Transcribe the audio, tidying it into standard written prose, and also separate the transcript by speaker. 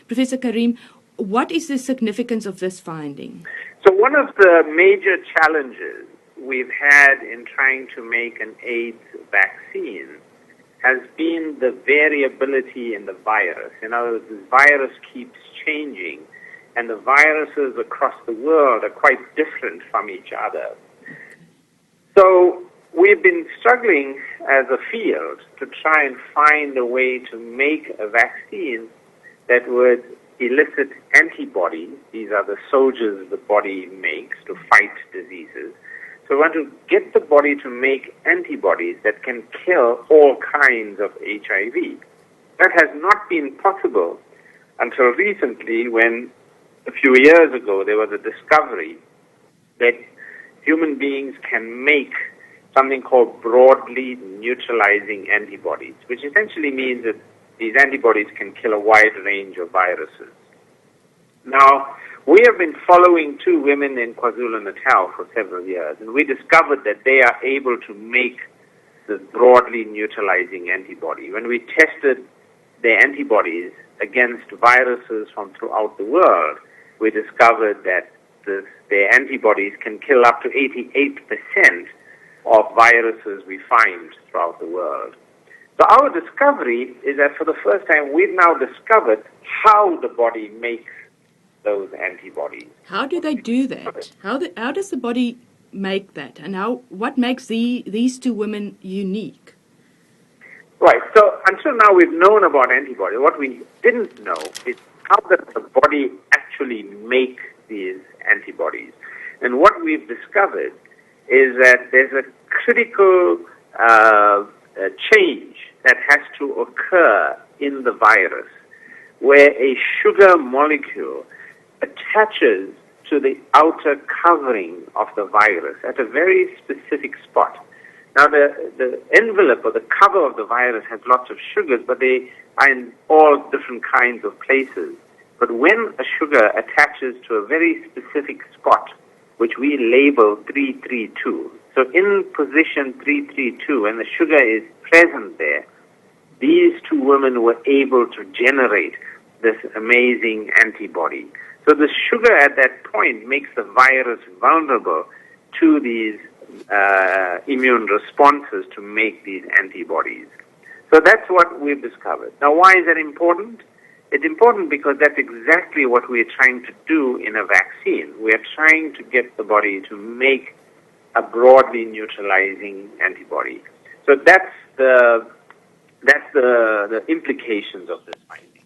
Speaker 1: Professor Karim, what is the significance of this finding?
Speaker 2: So one of the major challenges we've had in trying to make an AIDS vaccine has been the variability in the virus. In other words, this virus keeps changing, and the viruses across the world are quite different from each other. So we've been struggling as a field to try and find a way to make a vaccine that would elicit antibodies. These are the soldiers the body makes to fight diseases. So we want to get the body to make antibodies that can kill all kinds of HIV. That has not been possible until recently, when a few years ago there was a discovery that human beings can make something called broadly neutralizing antibodies, which essentially means that these antibodies can kill a wide range of viruses. Now, we have been following two women in KwaZulu-Natal for several years, and we discovered that they are able to make the broadly neutralizing antibody. When we tested their antibodies against viruses from throughout the world, we discovered that their antibodies can kill up to 88% of viruses we find throughout the world. So our discovery is that for the first time, we've now discovered how the body makes those antibodies.
Speaker 1: How do they do that? How does the body make that? And what makes these two women unique?
Speaker 2: Right. So until now, we've known about antibodies. What we didn't know is how does the body actually make these antibodies. And what we've discovered is that there's a critical change that has to occur in the virus, where a sugar molecule attaches to the outer covering of the virus at a very specific spot. Now, the envelope or the cover of the virus has lots of sugars, but they are in all different kinds of places. But when a sugar attaches to a very specific spot, which we label 332, so in position 332, when the sugar is present there, these two women were able to generate this amazing antibody. So the sugar at that point makes the virus vulnerable to these immune responses to make these antibodies. So that's what we've discovered. Now, why is that important? It's important because that's exactly what we're trying to do in a vaccine. We're trying to get the body to make a broadly neutralizing antibody. So that's the implications of this finding.